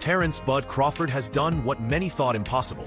Terence "Bud" Crawford has done what many thought impossible.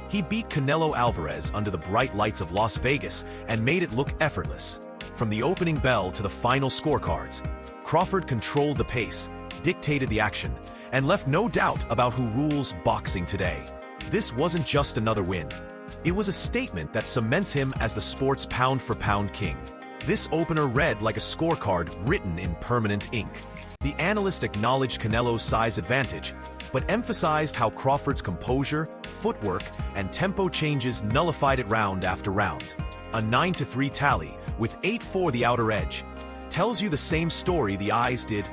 He beat Canelo Álvarez under the bright lights of Las Vegas and made it look effortless. From the opening bell to the final scorecards, Crawford controlled the pace, dictated the action, and left no doubt about who rules boxing today. This wasn't just another win. It was a statement that cements him as the sport's pound-for-pound king. This opener read like a scorecard written in permanent ink. The analyst acknowledged Canelo's size advantage, but emphasized how Crawford's composure, footwork, and tempo changes nullified it round after round. A 9-3 tally, with 8-4 the outer edge, tells you the same story the eyes did.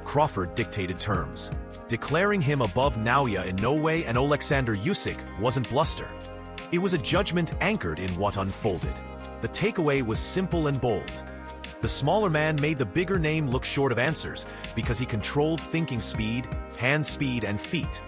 Crawford dictated terms, declaring him above Naoya in no way, and Alexander Usyk wasn't bluster. It was a judgment anchored in what unfolded. The takeaway was simple and bold. The smaller man made the bigger name look short of answers because he controlled thinking speed, hand speed, and feet.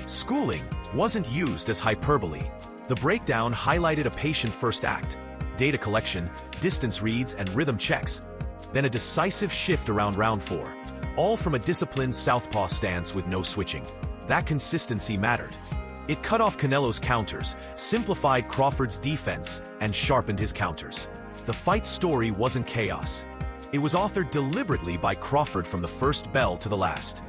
Schooling wasn't used as hyperbole. The breakdown highlighted a patient first act, data collection, distance reads, and rhythm checks, then a decisive shift around round 4, all from a disciplined southpaw stance with no switching. That consistency mattered. It cut off Canelo's counters, simplified Crawford's defense, and sharpened his counters. The fight's story wasn't chaos. It was authored deliberately by Crawford from the first bell to the last.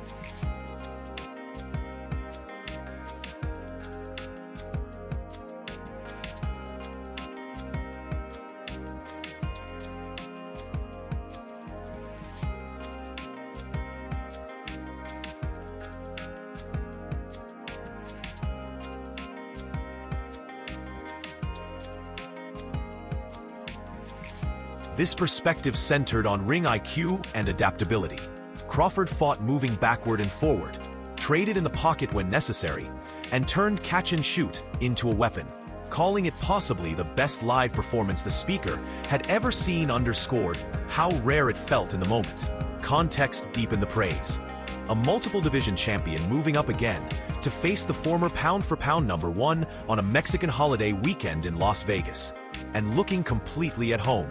This perspective centered on ring IQ and adaptability. Crawford fought moving backward and forward, traded in the pocket when necessary, and turned catch and shoot into a weapon, calling it possibly the best live performance the speaker had ever seen. Underscored how rare it felt in the moment. Context deepened the praise. A multiple division champion moving up again to face the former pound-for-pound #1 on a Mexican holiday weekend in Las Vegas, and looking completely at home.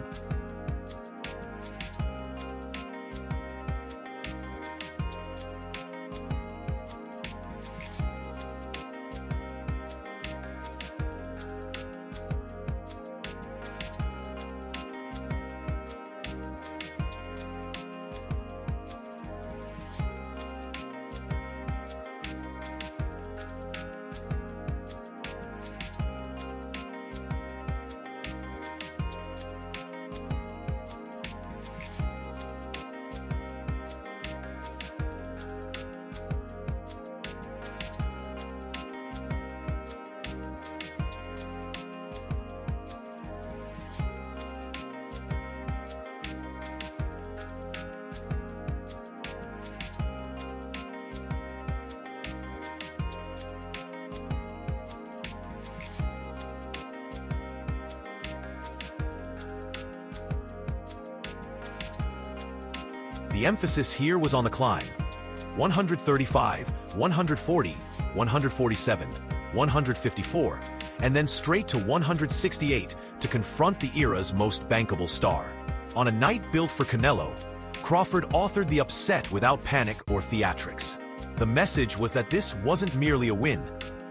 The emphasis here was on the climb. 135, 140, 147, 154, and then straight to 168, to confront the era's most bankable star. On a night built for Canelo, Crawford authored the upset without panic or theatrics. The message was that this wasn't merely a win,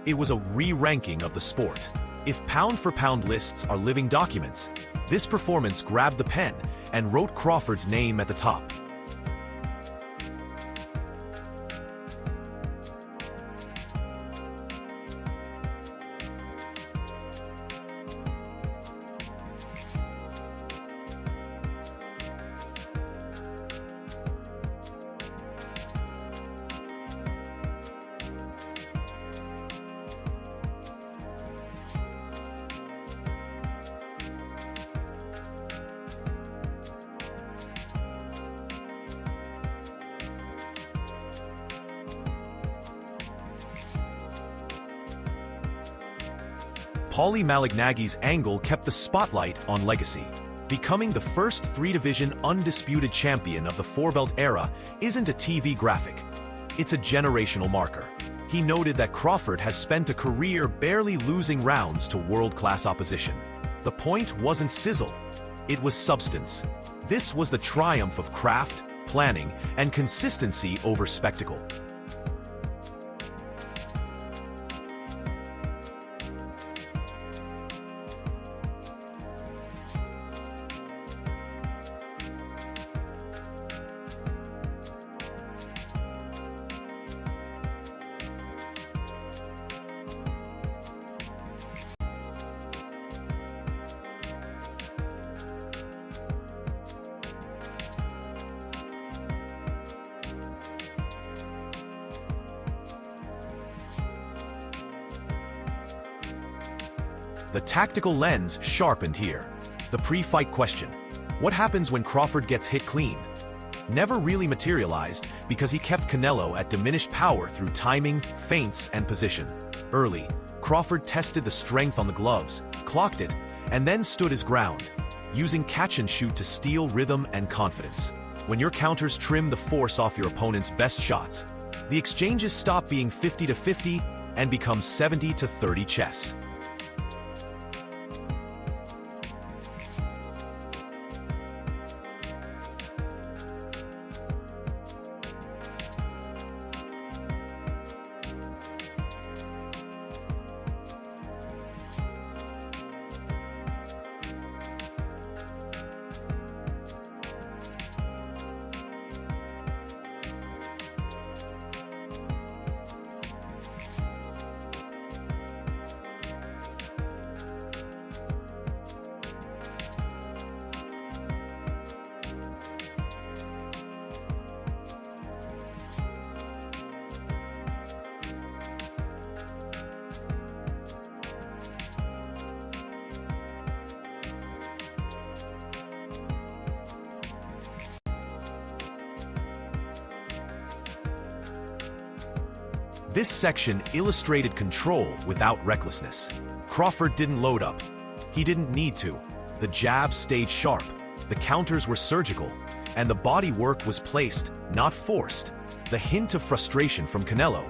it was a re-ranking of the sport. If pound-for-pound lists are living documents, this performance grabbed the pen and wrote Crawford's name at the top. Paulie Malignaggi's angle kept the spotlight on legacy. Becoming the first three-division undisputed champion of the four-belt era isn't a TV graphic. It's a generational marker. He noted that Crawford has spent a career barely losing rounds to world-class opposition. The point wasn't sizzle, it was substance. This was the triumph of craft, planning, and consistency over spectacle. The tactical lens sharpened here. The pre-fight question: what happens when Crawford gets hit clean? Never really materialized because he kept Canelo at diminished power through timing, feints, and position. Early, Crawford tested the strength on the gloves, clocked it, and then stood his ground, using catch and shoot to steal rhythm and confidence. When your counters trim the force off your opponent's best shots, the exchanges stop being 50-50 and become 70-30 chess. This section illustrated control without recklessness. Crawford didn't load up. He didn't need to. The jabs stayed sharp, the counters were surgical, and the body work was placed, not forced. The hint of frustration from Canelo,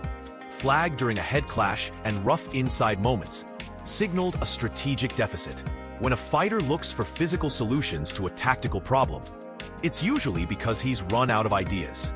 flagged during a head clash and rough inside moments, signaled a strategic deficit. When a fighter looks for physical solutions to a tactical problem, it's usually because he's run out of ideas.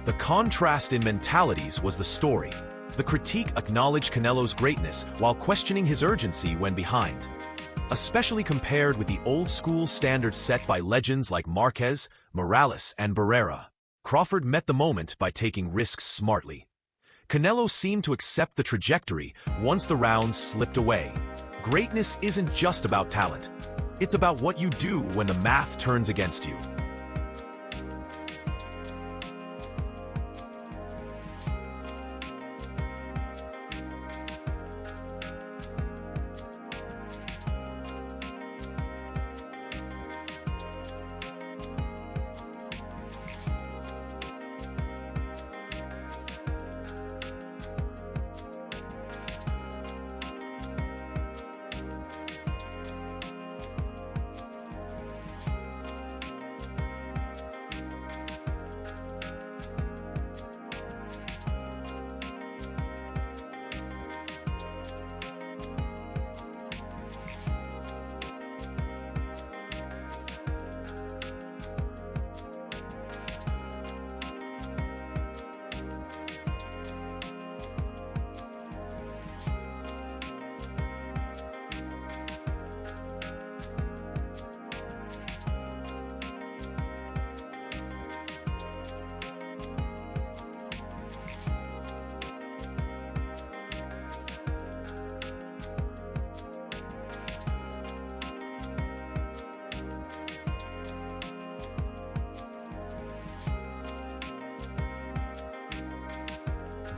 The contrast in mentalities was the story. The critique acknowledged Canelo's greatness while questioning his urgency when behind. Especially compared with the old-school standards set by legends like Marquez, Morales, and Barrera, Crawford met the moment by taking risks smartly. Canelo seemed to accept the trajectory once the rounds slipped away. Greatness isn't just about talent. It's about what you do when the math turns against you.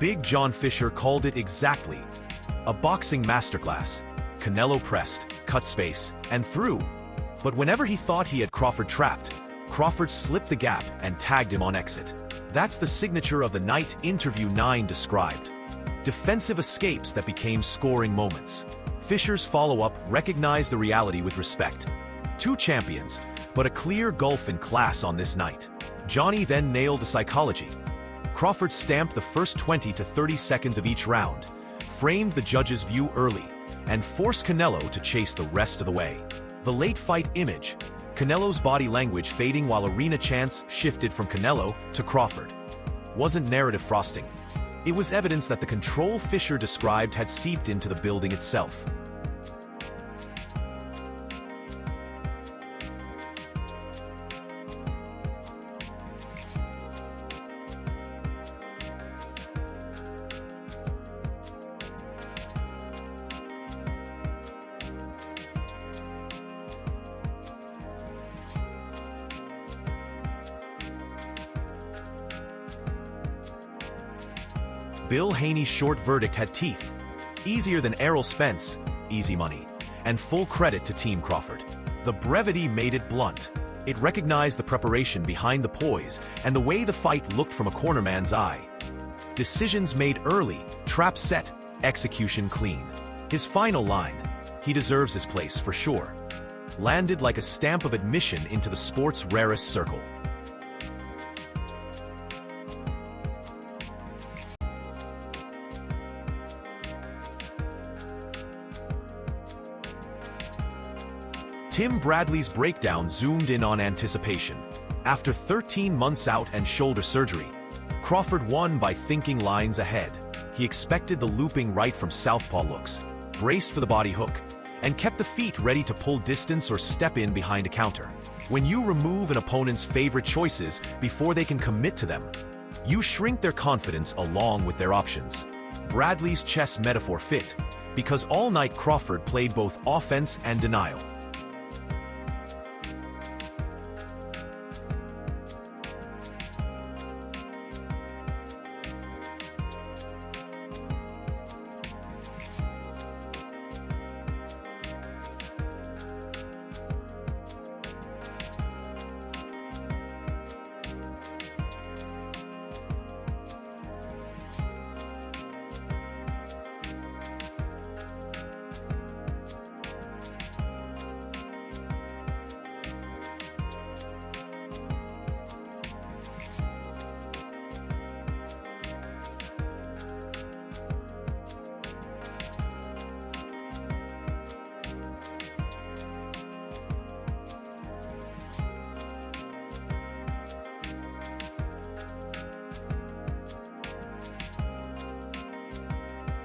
Big John Fisher called it exactly. A boxing masterclass. Canelo pressed, cut space, and threw. But whenever he thought he had Crawford trapped, Crawford slipped the gap and tagged him on exit. That's the signature of the night Interview 9 described. Defensive escapes that became scoring moments. Fisher's follow-up recognized the reality with respect. Two champions, but a clear gulf in class on this night. Johnny then nailed the psychology. Crawford stamped the first 20 to 30 seconds of each round, framed the judge's view early, and forced Canelo to chase the rest of the way. The late fight image, Canelo's body language fading while arena chants shifted from Canelo to Crawford, wasn't narrative frosting. It was evidence that the control Fisher described had seeped into the building itself. Bill Haney's short verdict had teeth. Easier than Errol Spence, easy money, and full credit to Team Crawford. The brevity made it blunt. It recognized the preparation behind the poise and the way the fight looked from a cornerman's eye. Decisions made early, trap set, execution clean. His final line, he deserves his place for sure, landed like a stamp of admission into the sport's rarest circle. Tim Bradley's breakdown zoomed in on anticipation. After 13 months out and shoulder surgery, Crawford won by thinking lines ahead. He expected the looping right from southpaw looks, braced for the body hook, and kept the feet ready to pull distance or step in behind a counter. When you remove an opponent's favorite choices before they can commit to them, you shrink their confidence along with their options. Bradley's chess metaphor fit, because all night Crawford played both offense and denial.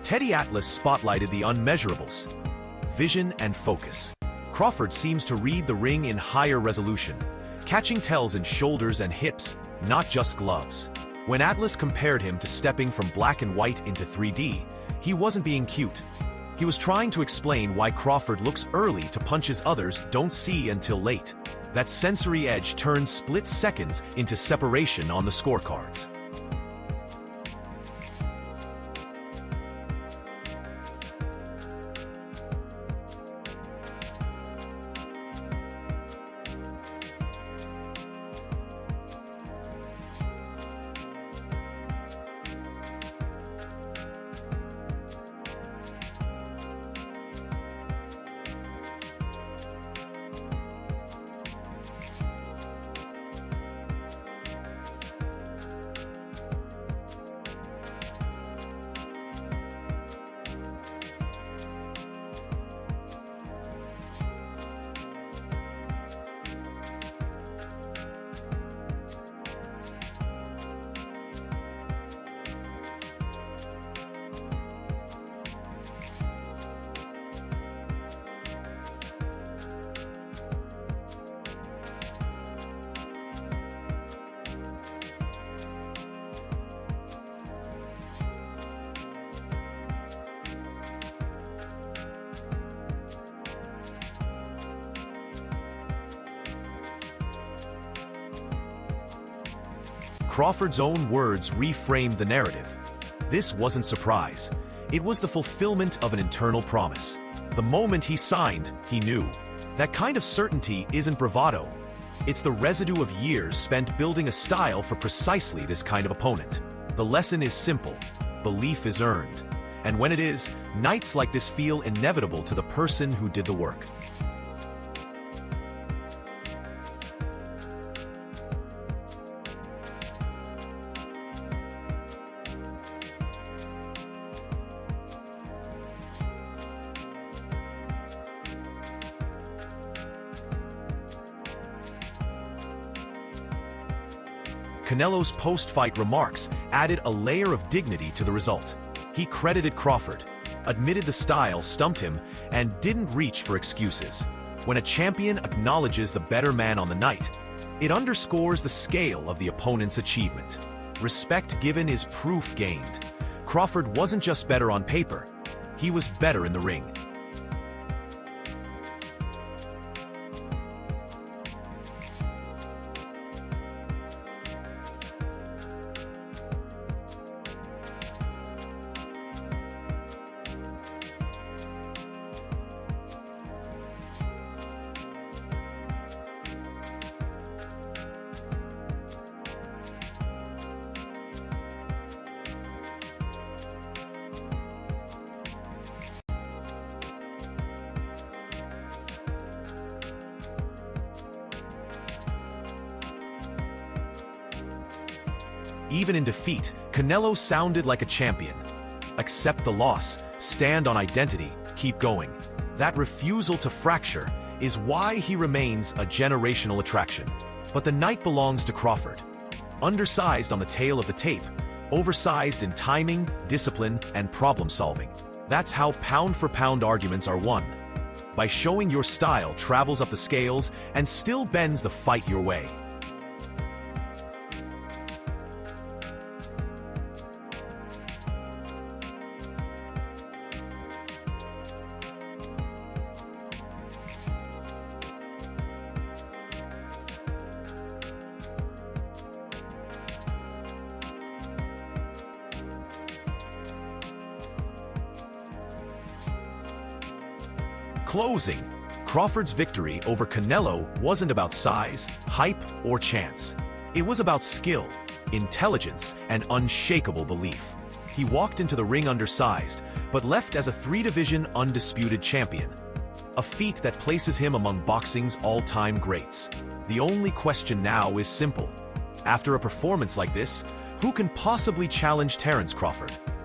Teddy Atlas spotlighted the unmeasurables, vision and focus. Crawford seems to read the ring in higher resolution, catching tells in shoulders and hips, not just gloves. When Atlas compared him to stepping from black and white into 3D, he wasn't being cute. He was trying to explain why Crawford looks early to punches others don't see until late. That sensory edge turns split seconds into separation on the scorecards. Crawford's own words reframed the narrative. This wasn't surprise. It was the fulfillment of an internal promise. The moment he signed, he knew. That kind of certainty isn't bravado. It's the residue of years spent building a style for precisely this kind of opponent. The lesson is simple. Belief is earned. And when it is, nights like this feel inevitable to the person who did the work. Canelo's post-fight remarks added a layer of dignity to the result. He credited Crawford, admitted the style stumped him, and didn't reach for excuses. When a champion acknowledges the better man on the night, it underscores the scale of the opponent's achievement. Respect given is proof gained. Crawford wasn't just better on paper, he was better in the ring. Even in defeat, Canelo sounded like a champion. Accept the loss, stand on identity, keep going. That refusal to fracture is why he remains a generational attraction. But the night belongs to Crawford. Undersized on the tail of the tape, oversized in timing, discipline, and problem-solving. That's how pound-for-pound arguments are won. By showing your style travels up the scales and still bends the fight your way. Closing. Crawford's victory over Canelo wasn't about size, hype, or chance. It was about skill, intelligence, and unshakable belief. He walked into the ring undersized, but left as a three-division undisputed champion. A feat that places him among boxing's all-time greats. The only question now is simple. After a performance like this, who can possibly challenge Terence Crawford?